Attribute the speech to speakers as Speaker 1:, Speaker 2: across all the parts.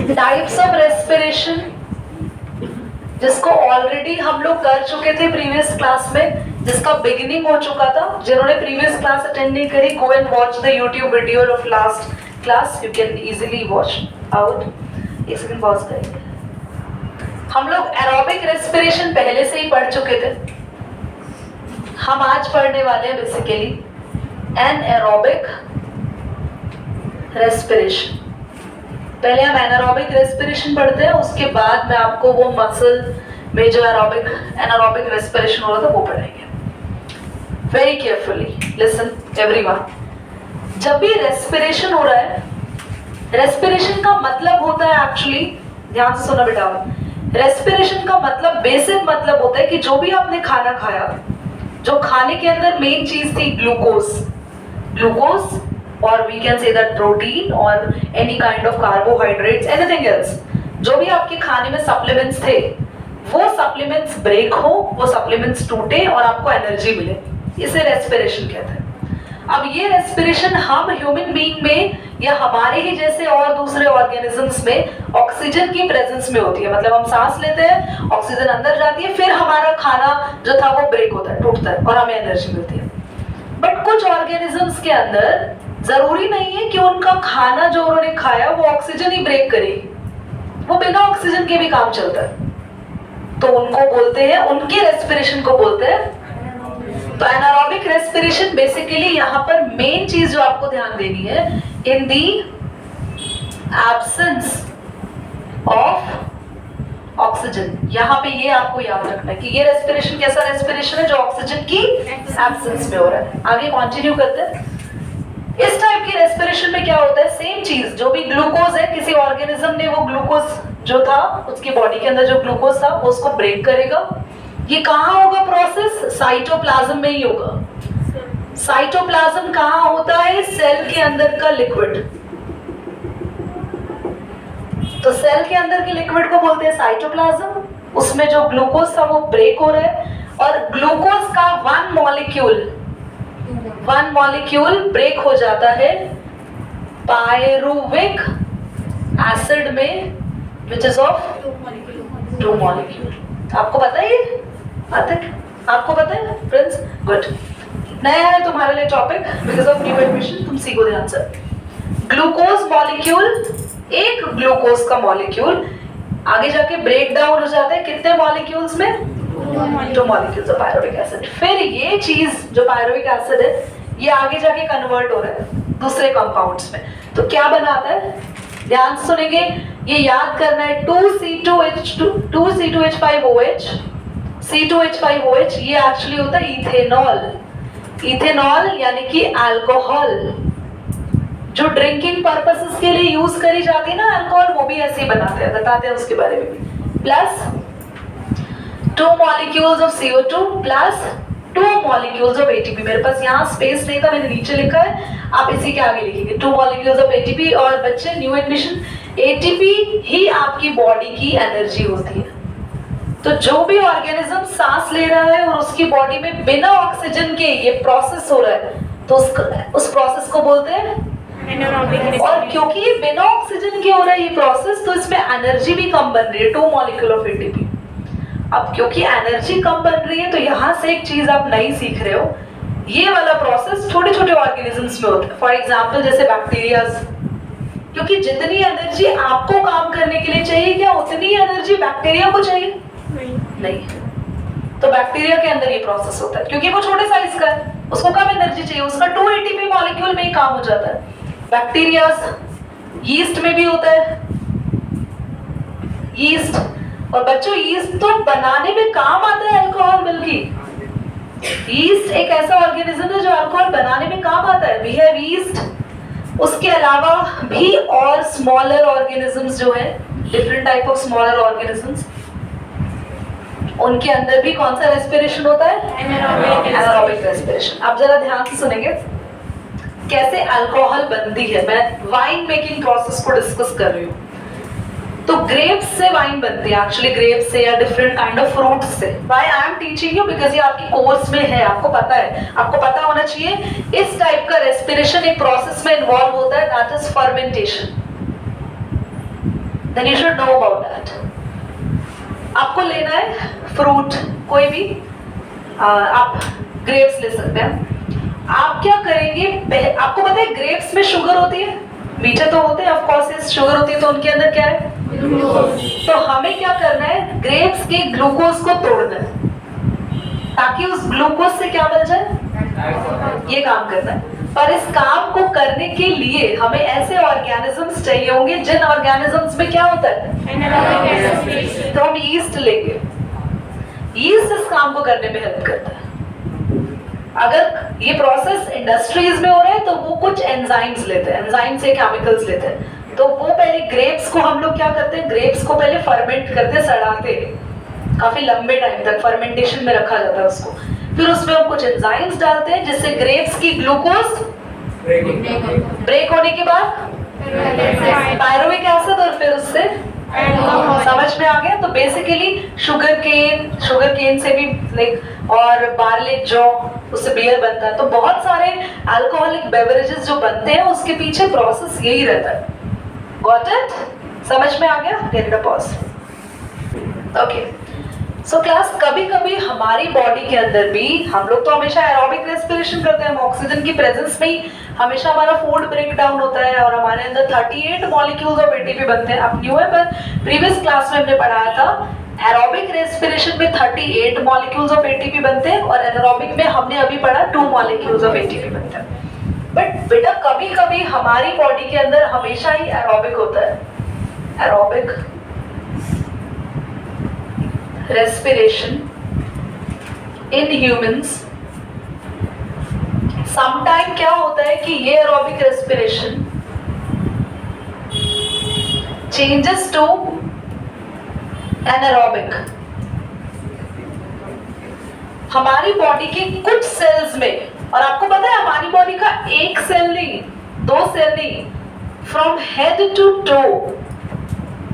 Speaker 1: Types of respiration, जिसको already हम लोग कर चुके थे प्रीवियस क्लास में, जिसका बिगिनिंग हो चुका था। जिन्होंने प्रीवियस क्लास अटेंड नहीं करी, go and watch the YouTube video of last class, you can easily watch out. एक सेकंड पॉज करेंगे। हम लोग एरोबिक रेस्पिरेशन पहले से ही पढ़ चुके थे। हम आज पढ़ने वाले हैं बेसिकली एनएरोबिक रेस्पिरेशन। पहले हम एनारोबिक रेस्पिरेशन पढ़ते हैं, उसके बाद में आपको वो मसल में जो एनारोबिक रेस्पिरेशन हो रहा था वो पढ़ेंगे। Very carefully listen everyone. जब भी रेस्पिरेशन हो रहा है, रेस्पिरेशन का मतलब होता है एक्चुअली, ध्यान से सुना बेटा, रेस्पिरेशन का मतलब बेसिक मतलब होता है कि जो भी आपने खाना खाया, जो खाने के अंदर मेन चीज थी ग्लूकोज और we can say that protein और any kind of carbohydrates, anything else, जो भी आपके खाने में सप्लीमेंट्स थे, वो सप्लीमेंट्स ब्रेक हो, वो सप्लीमेंट्स टूटे और आपको एनर्जी मिले, इसे रेस्पिरेशन कहते हैं। अब ये रेस्पिरेशन हम ह्यूमन बीइंग में या हमारे ही जैसे और दूसरे ऑर्गेनिजम्स में ऑक्सीजन की प्रेजेंस में होती है। मतलब हम सांस लेते हैं, ऑक्सीजन अंदर जाती है, फिर हमारा खाना जो था वो ब्रेक होता है, टूटता है और हमें एनर्जी मिलती है। बट कुछ ऑर्गेनिजम्स के अंदर जरूरी नहीं है कि उनका खाना जो उन्होंने खाया वो ऑक्सीजन ही ब्रेक करेगी, वो बिना ऑक्सीजन के भी काम चलता है। तो उनको बोलते हैं, उनके रेस्पिरेशन को बोलते हैं। तो एनारोबिक रेस्पिरेशन बेसिकली यहाँ पर मेन चीज जो आपको ध्यान देनी है, इन दी एब्सेंस ऑफ ऑक्सीजन। यहाँ पे ये आपको याद रखना है कि ये रेस्पिरेशन कैसा रेस्पिरेशन है, जो ऑक्सीजन की एब्सेंस में हो रहा है। आगे कंटिन्यू करते हैं। इस टाइप की रेस्पिरेशन में क्या होता है, सेम चीज, जो भी ग्लूकोज है, किसी ऑर्गेनिज्म ने वो ग्लूकोज जो था उसकी बॉडी के अंदर जो ग्लूकोज था वो उसको ब्रेक करेगा। ये कहाँ होगा प्रोसेस, साइटोप्लाज्म में ही होगा। साइटोप्लाज्म कहाँ होता है, सेल के अंदर का लिक्विड। तो सेल के अंदर के लिक्विड को बोलते हैं साइटोप्लाज्म। उसमें जो ग्लूकोज था वो ब्रेक हो रहा है और ग्लूकोज का वन मॉलिक्यूल ब्रेक हो जाता है पायरुविक एसिड में, विच इज ऑफ 2 मॉलिक्यूल। आपको पता है ये? आपको पता है फ्रेंड्स? गुड। नया है तुम्हारे लिए topic, because of new admission, तुम सीखो ध्यान से। ग्लूकोज मॉलिक्यूल, एक ग्लूकोज का मॉलिक्यूल आगे जाके ब्रेक डाउन हो जाता है कितने मॉलिक्यूल्स में, 2 मॉलिक्यूल्स ऑफ पायरुविक एसिड। फिर ये चीज जो पायरुविक एसिड है, ये आगे जाके कन्वर्ट हो रहा है दूसरे कंपाउंड्स में। तो क्या बनाता है, ध्यान सुनेंगे, ये याद करना है। 2C2H5OH, C2H5OH, ये एक्चुअली होता है इथेनॉल यानी कि अल्कोहल। जो ड्रिंकिंग पर्पसेस के लिए यूज करी जाती है ना अल्कोहल, वो भी ऐसे ही बनाते हैं, बताते हैं उसके बारे में भी। Plus 2 molecules of CO2 plus 2 molecules of ATP। मेरे पास यहाँ स्पेस नहीं था, मैंने नीचे लिखा है, आप इसी के आगे लिखेंगे 2 मॉलिक्यूल्स ऑफ ATP। और बच्चे न्यू एडमिशन, ATP ही आपकी बॉडी की एनर्जी होती है। तो जो भी ऑर्गेनिज्म सांस ले रहा है और उसकी बॉडी में बिना ऑक्सीजन के ये प्रोसेस हो रहा है, तो उस प्रोसेस को बोलते हैं। और क्योंकि ये बिना ऑक्सीजन के हो रहा है ये प्रोसेस, तो इसमें एनर्जी भी कम बन रही है, 2 मॉलिक्यूल ऑफ ATP। अब क्योंकि एनर्जी कम बन रही है, तो यहाँ से एक चीज आप नई सीख रहे हो, ये वाला प्रोसेस छोटे छोटे ऑर्गेनिजम्स में होता है। फॉर एग्जाम्पल जैसे बैक्टीरियाज, क्योंकि जितनी एनर्जी आपको काम करने के लिए चाहिए, क्या उतनी एनर्जी बैक्टीरिया को चाहिए? नहीं। तो बैक्टीरिया के अंदर ये प्रोसेस होता है, क्योंकि वो छोटे साइज का है, उसको कम एनर्जी चाहिए, उसका 2 ATP मॉलिक्यूल में ही काम हो जाता है। बैक्टीरियाज, यीस्ट में भी होता है यीस्ट। और बच्चों यीस्ट तो बनाने में काम आता है अल्कोहल, बल्कि यीस्ट एक ऐसा ऑर्गेनिज्म है जो अल्कोहल बनाने में काम आता है। We have yeast. उसके अलावा भी और स्मॉलर ऑर्गेनिजम्स जो है, different type of smaller organisms, उनके अंदर भी कौन सा रेस्पिरेशन होता है, एनारोबिक रेस्पिरेशन। आप जरा ध्यान से सुनेंगे कैसे अल्कोहल बनती है। मैं वाइन मेकिंग प्रोसेस को डिस्कस कर रही हूँ। तो ग्रेप्स से वाइन बनती है, एक्चुअली ग्रेप्स से या डिफरेंट काइंड ऑफ फ्रूट्स से। Why I am teaching you, because ये आपकी कोर्स में है, आपको पता है, आपको पता होना चाहिए। इस टाइप का रेस्पिरेशन एक प्रोसेस में इन्वॉल्व होता है, that is fermentation. then you should know about that. आपको लेना है फ्रूट कोई भी, आप ग्रेप्स ले सकते हैं। आप क्या करेंगे, आपको पता है ग्रेप्स में शुगर होती है, मीठे तो होते हैं ऑफ कोर्स, शुगर होती है, तो उनके अंदर क्या है, तो हमें क्या करना है, ग्रेप्स के ग्लूकोज को तोड़ना है ताकि उस ग्लूकोज से क्या बन जाए, ये काम करना है। पर इस काम को करने के लिए हमें ऐसे ऑर्गेनिजम्स चाहिए होंगे जिन ऑर्गेनिजम्स में क्या होता है, तो हम यीस्ट लेंगे। यीस्ट इस काम को करने में हेल्प करता है। अगर ये प्रोसेस इंडस्ट्रीज में हो रहा है तो वो कुछ एंजाइम्स लेते हैं, एंजाइम से केमिकल्स लेते हैं। तो वो पहले ग्रेप्स को हम लोग क्या करते हैं, ग्रेप्स को पहले फर्मेंट करते, सड़ाते, काफी लंबे टाइम तक फर्मेंटेशन में रखा जाता है उसको। फिर उसमें हम कुछ एंजाइम्स डालते हैं जिससे ग्रेप्स की ग्लूकोज ब्रेक होने के बाद पायरुविक एसिड और फिर उससे समझ में आ गया। तो बेसिकली शुगर केन से भी लाइक और बार्ले जौ, उससे बियर बनता है। तो बहुत सारे अल्कोहलिक बेवरेजेस जो बनते हैं उसके पीछे प्रोसेस यही रहता है। Got it? समझ में आ गया? Get it a pause. Okay, so class, कभी कभी हमारी बॉडी के अंदर भी, हम लोग तो हमेशा एरोबिक रेस्पिरेशन करते हैं, हम ऑक्सीजन की प्रेजेंस में ही हमेशा हमारा फूड ब्रेक डाउन होता है और हमारे अंदर 38 मॉलिक्यूल्स ऑफ एटीपी बनते हैं। अब न्यू है, पर प्रीवियस क्लास में हमने पढ़ाया था एरोबिक रेस्पिरेशन में 38 मॉलिक्यूल्स ऑफ एटीपी बनते हैं और एनारोबिक में हमने अभी पढ़ा 2 मॉलिक्यूल्स ऑफ एटीपी बनते हैं। बट बेटा कभी कभी हमारी बॉडी के अंदर हमेशा ही एरोबिक होता है, aerobic respiration in humans। sometime क्या होता है कि ये aerobic respiration changes to anaerobic। हमारी बॉडी के कुछ सेल्स में, और आपको पता है हमारी बॉडी का एक सेल नहीं, 2 सेल नहीं, from head to toe,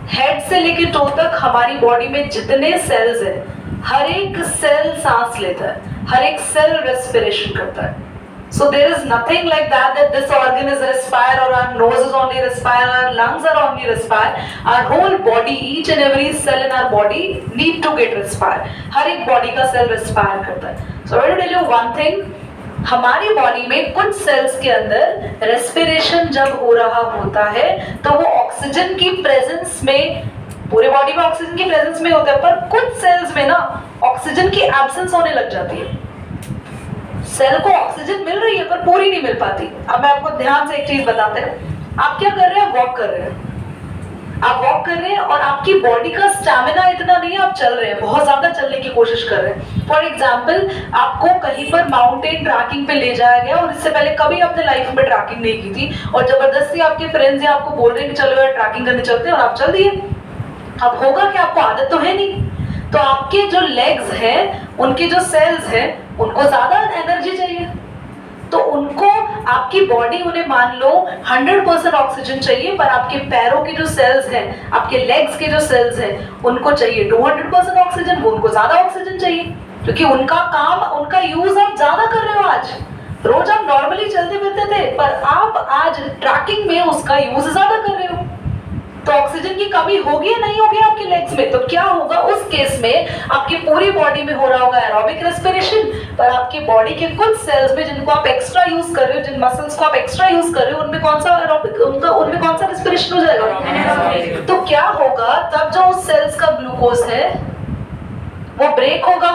Speaker 1: head से लेके टो तक हमारी बॉडी में जितने सेल्स हैं, हर एक सेल सांस लेता है, हर एक सेल रेस्पिरेशन करता है। So there is nothing like that this organ is respire or our nose is only respire, our lungs are only respire. Our whole body, each and every cell in our body need to get respire. हर एक body का cell respire करता है। So I will tell you one thing, हमारी body में कुछ sales के अंदर respiration जब हो रहा होता है तो वो ऑक्सीजन की प्रेजेंस में, पूरे बॉडी में ऑक्सीजन की प्रेजेंस में होता है, पर कुछ सेल्स में ना ऑक्सीजन की एब्सेंस होने लग जाती है। सेल को ऑक्सीजन मिल रही है पर पूरी नहीं मिल पाती। अब मैं आपको ध्यान से एक चीज बताते हैं, आप क्या कर रहे हैं, वॉक कर रहे हैं, आप वॉक कर रहे हैं और आपकी बॉडी का स्टैमिना इतना नहीं है, आप चल रहे हैं, बहुत ज्यादा चलने की कोशिश कर रहे हैं। फॉर एग्जाम्पल, आपको कहीं पर माउंटेन ट्रैकिंग पे ले जाया गया और इससे पहले कभी आपने लाइफ में ट्रैकिंग नहीं की थी और जबरदस्ती आपके फ्रेंड्स या आपको बोल रहे हैं कि चलो यार ट्रैकिंग करने चलते हैं और आप चल दिए। अब होगा कि आपको आदत तो है नहीं, तो आपके जो लेग्स हैं, उनके जो सेल्स हैं, उनको ज्यादा एनर्जी चाहिए, तो उनको आपकी बॉडी, उन्हें मान लो 100% ऑक्सीजन चाहिए, पर आपके पैरों के जो सेल्स हैं, आपके लेग्स के जो सेल्स हैं, उनको चाहिए 200% ऑक्सीजन, वो उनको ज्यादा ऑक्सीजन चाहिए क्योंकि उनका काम, उनका यूज आप ज्यादा कर रहे हो। आज रोज आप नॉर्मली चलते फिरते थे, पर आप आज ट्रैकिंग में उसका यूज ज्यादा कर रहे हो, तो ऑक्सीजन की कमी होगी या नहीं होगी आपके लेग्स में? तो क्या होगा उस केस में, आपकी पूरी बॉडी में हो रहा होगा एरोबिक रेस्पिरेशन, पर आपकी बॉडी के कुछ सेल्स में जिनको आप एक्स्ट्रा यूज कर रहे हो, जिन मसल्स को आप एक्स्ट्रा यूज कर रहे हो, उनमें कौन सा एरोबिक, उनमें कौन सा रेस्पिरेशन हो जाएगा? तो क्या होगा, तब जो उस सेल्स का ग्लूकोज है वो ब्रेक होगा।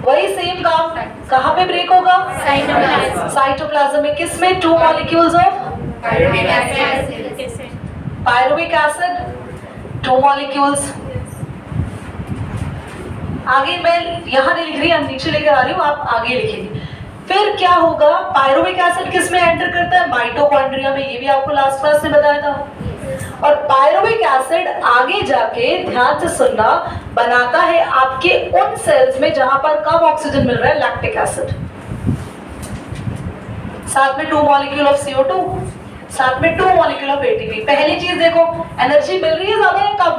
Speaker 1: वही सेम काम कहाँ पे ब्रेक होगा? साइटोप्लाज्म में। किसमें? 2 molecules of pyruvic acid, 2 molecules. आगे मैं यहाँ नहीं लिख रही, हम नीचे लेकर आ रही हूँ, आप आगे लिखेंगे। फिर क्या होगा, पायरुविक एसिड किस में एंटर करता है? माइटोकॉन्ड्रिया में। ये भी आपको लास्ट क्लास में बताया था। और पायरुविक एसिड आगे जाके, ध्यान से सुनना, बनाता है आपके उन सेल्स में जहां पर कम ऑक्सीजन मिल रहा है, लैक्टिक एसिड। साथ में 2 मॉलिक्यूल ऑफ CO2, साथ में 2 मॉलिक्यूल ऑफ ATP। पहली चीज देखो, एनर्जी मिल रही है ज्यादा या कम?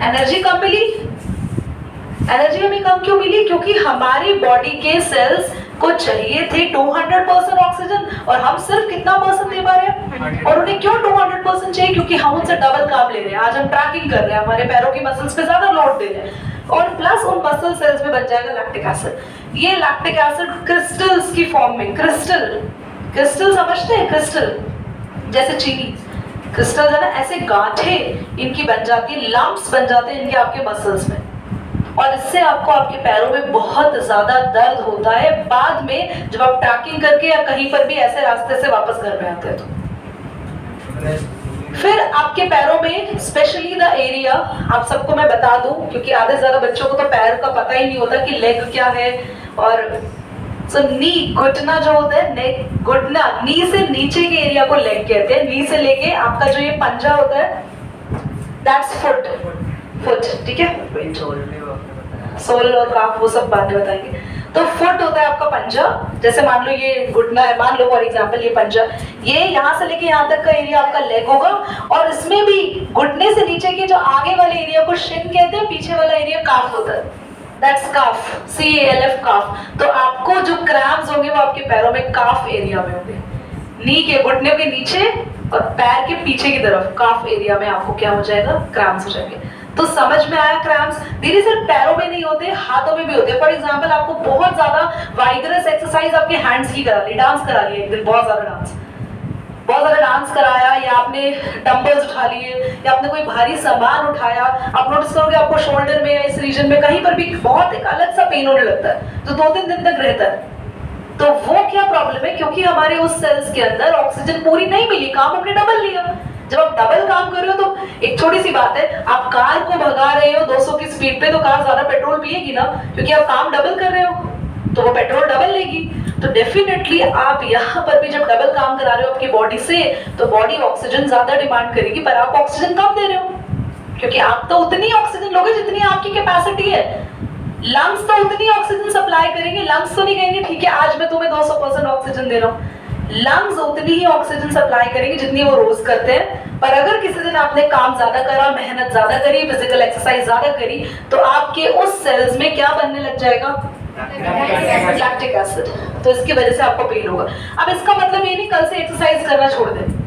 Speaker 1: एनर्जी कम मिली। एनर्जी हमें कम क्यों मिली? क्योंकि हमारी बॉडी के सेल्स को चाहिए थे 200% ऑक्सीजन और हम सिर्फ कितना % दे पा रहे हैं? और उन्हें क्यों 200% चाहिए? क्योंकि हम उनसे डबल काम ले रहे हैं। आज हम ट्रैकिंग कर रहे हैं, हमारे पैरों की मसल्स पे ज्यादा लोड दे रहे हैं, और प्लस उन मसल सेल्स में बन जाएगा लैक्टिक एसिड। ये लैक्टिक एसिड क्रिस्टल्स की फॉर्म में, क्रिस्टल समझते हैं? क्रिस्टल जैसे चीनी क्रिस्टल है ना, ऐसे गांठे इनकी बन जाती है, लंप्स बन जाते हैं इनके आपके मसल्स में, और इससे आपको आपके पैरों में बहुत ज्यादा दर्द होता है बाद में, जब आप ट्रैकिंग करके या कहीं पर भी ऐसे रास्ते से वापस घर में आते हैं। तो फिर आपके पैरों में स्पेशली द एरिया, आप सबको मैं बता दूं क्योंकि आधे से ज्यादा बच्चों को तो पैर का पता ही नहीं होता कि लेग क्या है, और नी, घुटना जो होता है, नेक, घुटना, नी से नीचे के एरिया को लेग कहते हैं। नी से लेके आपका जो ये पंजा होता है, दैट्स फुट, ठीक है? सोल और काफ वो सब बाद में बताएंगे। तो फुट होता है आपका पंजा, जैसे मान लो ये घुटना है, मान लो फॉर एग्जांपल ये पंजा, ये यहाँ से लेके यहाँ तक का एरिया आपका लेग होगा, और इसमें भी घुटने से नीचे के जो आगे वाले एरिया को शिन कहते हैं, पीछे वाला एरिया काफ होता है, दैट्स काफ, CALF काफ। तो आपको जो क्रैम्स होंगे वो आपके पैरों में काफ एरिया में होंगे, नी के घुटने के नीचे और पैर के पीछे की तरफ काफ एरिया में आपको क्या हो जाएगा? क्रैम्स हो जाएंगे। तो समझ में आया क्रैम्स? धीरे सिर्फ पैरों में नहीं होते, हाथों में भी होते। फॉर एग्जांपल आपको बहुत ज्यादा वाइगरस एक्सरसाइज आपके हैंड्स की करा ली, डांस करा लिया एक दिन, बहुत ज्यादा डांस कराया, या आपने डंबल्स उठा लिए, या आपने कोई भारी सामान उठाया, आप नोटिस करोगे आपको शोल्डर में या इस रीजन में कहीं पर भी बहुत एक अलग सा पेन होने लगता है, जो 2-3 दिन तक रहता है। तो वो क्या प्रॉब्लम है? क्योंकि हमारे उस सेल्स के अंदर ऑक्सीजन पूरी नहीं मिली, काम हमने डबल लिया। जब आप डबल काम कर रहे हो तो एक छोटी सी बात है, आप कार को भगा रहे हो 200 की स्पीड पे, तो कार ज्यादा पेट्रोल पिएगी ना, क्योंकि आप काम डबल कर रहे हो, तो वो पेट्रोल डबल लेगी। तो डेफिनेटली आप यहाँ पर भी जब डबल काम करा रहे हो आपकी बॉडी से, तो बॉडी ऑक्सीजन ज्यादा डिमांड करेगी, पर आप ऑक्सीजन कम दे रहे हो, क्योंकि आप तो उतनी ऑक्सीजन लोगे जितनी आपकी कैपेसिटी है। लंग्स तो उतनी ऑक्सीजन सप्लाई करेंगे, लंग्स तो नहीं कहेंगे ठीक है आज मैं तुम्हें 200% ऑक्सीजन दे रहा हूँ। लंग्स उतनी ही ऑक्सीजन सप्लाई करेंगे जितनी वो रोज करते हैं। पर अगर किसी दिन आपने काम ज्यादा करा, मेहनत ज्यादा करी, फिजिकल एक्सरसाइज ज्यादा करी, तो आपके उस सेल्स में क्या बनने लग जाएगा? Lactic acid. तो इसकी वजह से आपको पेन होगा। अब इसका मतलब ये नहीं कल से एक्सरसाइज करना छोड़ दें।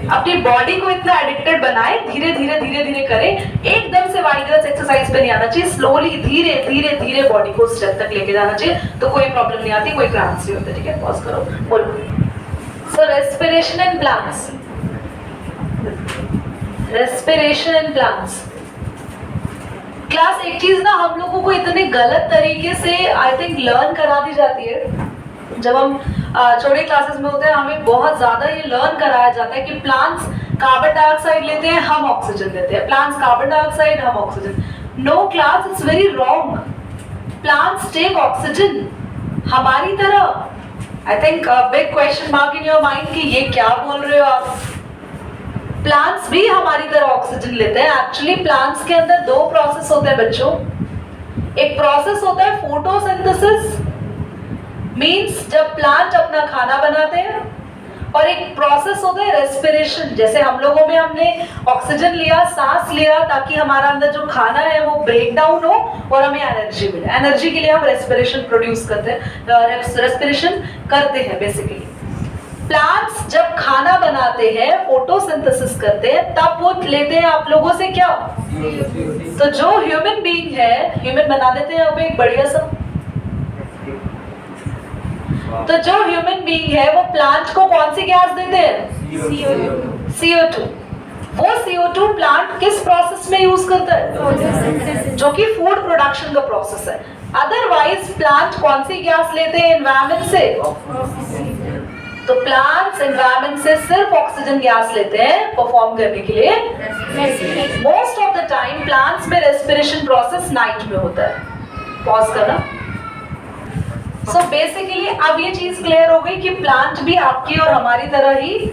Speaker 1: अपनी बॉडी को इतना एडिक्टेड बनाए, धीरे धीरे करें, एकदम से वाइगरस एक्सरसाइज पे नहीं आना चाहिए, स्लोली धीरे बॉडी को स्टेप तक लेके जाना चाहिए, तो कोई प्रॉब्लम नहीं आती, कोई क्रैम्प्स नहीं होते। ठीक है, पॉज करो, बोलो। So respiration and plants, respiration and plants class. एक चीज ना हम लोगों को इतने गलत तरीके से आई थिंक लर्न करा दी जाती है, जब हम छोटे क्लासेस में होते हैं हमें बहुत ज्यादा ये लर्न कराया जाता है कि प्लांट्स कार्बन डाइऑक्साइड लेते हैं, हम ऑक्सीजन लेते हैं, प्लांट्स कार्बन डाइऑक्साइड, हम oxygen. No class, it's very wrong. Plants take oxygen हमारी तरह। I think big question mark in your mind कि ये क्या बोल रहे हो आप। प्लांट्स भी हमारी तरह ऑक्सीजन लेते हैं। एक्चुअली प्लांट्स के अंदर 2 प्रोसेस होते हैं बच्चों। एक प्रोसेस होता है फोटोसिंथेसिस, मीन्स जब प्लांट अपना खाना बनाते हैं, और एक प्रोसेस होता है रेस्पिरेशन, जैसे हम लोगों में हमने ऑक्सीजन लिया, सांस लिया, ताकि हमारा अंदर जो खाना है वो ब्रेक डाउन हो और हमें एनर्जी मिले। एनर्जी के लिए हम रेस्पिरेशन प्रोड्यूस करते हैं, रेस्पिरेशन करते हैं बेसिकली। प्लांट्स जब खाना बनाते हैं, फोटोसिंथेसिस करते हैं, तब वो लेते हैं आप लोगों से क्या? तो जो ह्यूमन बीइंग है, ह्यूमन बना देते हैं अब एक बढ़िया सा, तो जो ह्यूमन बीइंग है वो प्लांट को कौन सी गैस देते हैं? CO2। वो CO2 प्लांट किस प्रोसेस में यूज करता है? जो कि फूड प्रोडक्शन का प्रोसेस है। अदरवाइज प्लांट कौन सी गैस लेते हैं एनवायरमेंट से? तो प्लांट्स एनवायरमेंट से सिर्फ ऑक्सीजन गैस लेते हैं परफॉर्म करने के लिए। Most of the time plants में रेस्पिरेशन प्रोसेस नाइट में होता है। पॉज करना। सो बेसिकली अब ये चीज क्लियर हो गई कि प्लांट भी आपकी और हमारी तरह ही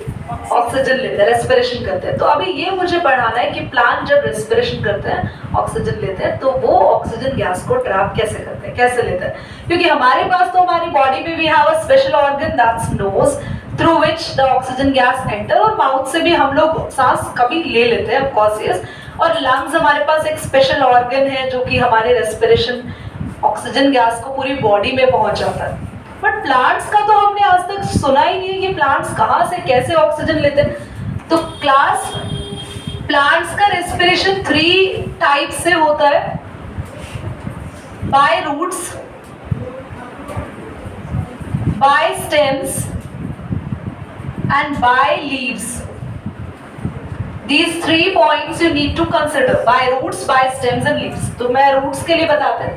Speaker 1: ऑक्सीजन लेते हैं, रेस्पिरेशन करते हैं। तो अभी ये मुझे पढ़ाना है कि प्लांट जब रेस्पिरेशन करते हैं, ऑक्सीजन लेते हैं, तो वो ऑक्सीजन गैस को ट्रैप कैसे करते हैं, कैसे लेते हैं? क्योंकि हमारे पास तो हमारी बॉडी में we have a special organ that's nose, through which the oxygen gas enter, और माउथ से भी हम लोग सांस कभी ले लेते हैं, ऑफ कोर्स यस। और लंग्स हमारे पास एक स्पेशल ऑर्गन है जो कि हमारे रेस्पिरेशन ऑक्सीजन गैस को पूरी बॉडी में पहुंच जाता है। बट प्लांट्स का तो हमने आज तक सुना प्लांट्स कहाँ से कैसे ऑक्सीजन लेते हैं। तो क्लास प्लांट्स का रेस्पिरेशन 3 टाइप से होता है, by roots, by stems and by leaves. These 3 points you need to consider, by roots, by stems and leaves. तो मैं roots के लिए बताते हैं।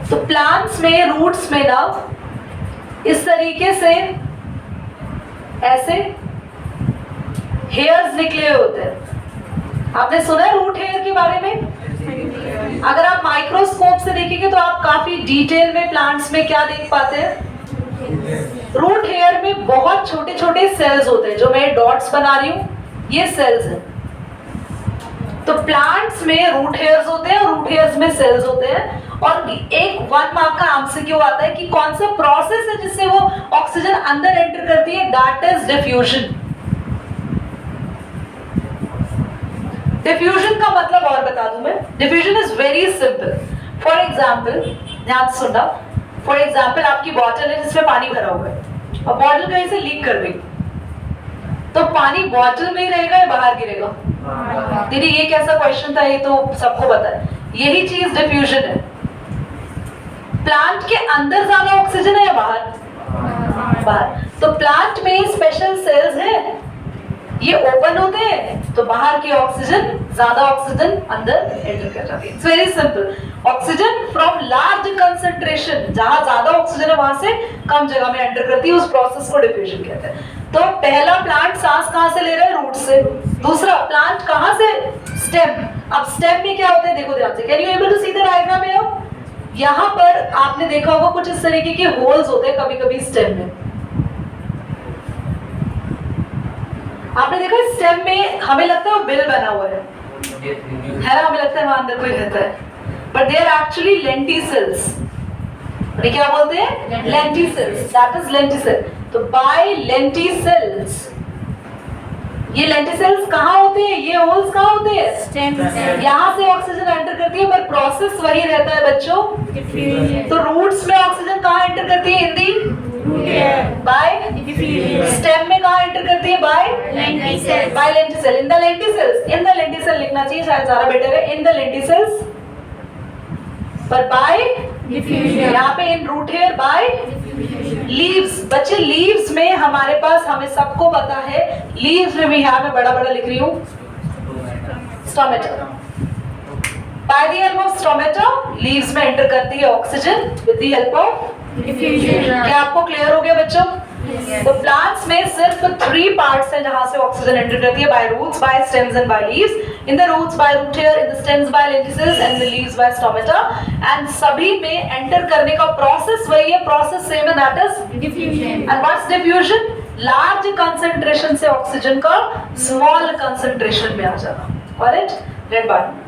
Speaker 1: तो plants में roots में ना इस तरीके से ऐसे hairs निकले होते हैं। आपने सुना है रूट हेयर के बारे में? अगर आप माइक्रोस्कोप से देखेंगे तो आप काफी डिटेल में प्लांट्स में क्या देख पाते हैं, रूट हेयर में बहुत छोटे छोटे सेल्स होते हैं, जो मैं डॉट्स बना रही हूं ये सेल्स हैं। तो प्लांट्स में रूट हेयर्स होते हैं और रूट हेयर्स में सेल्स होते हैं। और एक 1 मार्क का आंसर क्यों आता है कि कौन सा प्रोसेस है जिससे वो ऑक्सीजन अंदर एंटर करती है, दैट इज डिफ्यूजन। डिफ्यूजन का मतलब और बता दूं मैं, diffusion is very simple. For example, ध्यान से सुनना, फॉर एग्जाम्पल आपकी बॉटल है जिसमें पानी भरा हुआ है और बॉटल कहीं से लीक कर गई, तो पानी बॉटल में ही रहेगा या बाहर गिरेगा? दीदी ये कैसा क्वेश्चन था, ये तो सबको पता है। यही चीज डिफ्यूजन है। प्लांट के अंदर ज्यादा ऑक्सीजन है या बाहर? बाहर। तो प्लांट में स्पेशल सेल्स है, ये ओपन होते हैं तो बाहर की ऑक्सीजन, ज्यादा ऑक्सीजन अंदर एंटर कर जाती है। It's very simple. Oxygen from large concentration, जहां ज्यादा ऑक्सीजन है वहां से कम जगह में एंटर करती है, उस प्रोसेस को डिफ्यूजन कहते हैं। तो पहला प्लांट सांस कहां से ले रहा है? रूट से। दूसरा प्लांट कहां से? स्टेम। अब स्टेम में क्या होता है देखो ध्यान से, can you able to see the diagram here? यहाँ पर आपने देखा होगा कुछ इस तरीके के होल्स होते हैं कभी कभी स्टेम में। आपने देखा स्टेम में हमें लगता है वो बिल बना हुआ है ना, हमें लगता है वहां अंदर कोई रहता है, but they are actually lenticels. क्या बोलते हैं? लेंटिसेल्स। That is lenticel. तो बाय लेंटिसेल्स, ये लेंटिसेल्स कहाँ होते हैं? ये होल्स कहाँ होते हैं? स्टेम। यहाँ से ऑक्सीजन एंटर करती है, पर प्रोसेस वही रहता है बच्चों। तो रूट्स में ऑक्सीजन कहाँ एंटर करती है? हिंदी बाय स्टेम में कहाँ एंटर करती है? By lenticel. By lenticel. In the lenticels, in the lenticel लिखना चाहिए, शायद ज्यादा बेटर है। इन द लेंटिसेल्स, पर बाय डिफ्यूजन। यहाँ पे in root hair by leaves. बच्चे लीव्स में हमारे पास, हमें सबको पता है, लीव्स में भी यहाँ मैं बड़ा बड़ा लिख रही हूँ stomata. By the help of stomata leaves में एंटर करती है oxygen with the help of diffusion. क्या आपको क्लियर हो गया बच्चों? तो प्लांट्स में सिर्फ 3 पार्ट्स हैं जहां से ऑक्सीजन एंटर करती है, by roots, by stems and by leaves. In the roots by root hair, in the stems by lenticels and the leaves by stomata. And सभी में एंटर करने का प्रोसेस वही है, प्रोसेस सेम है, that is diffusion. And what's diffusion? Large concentration से oxygen का small concentration में आ जाना। Alright, red button.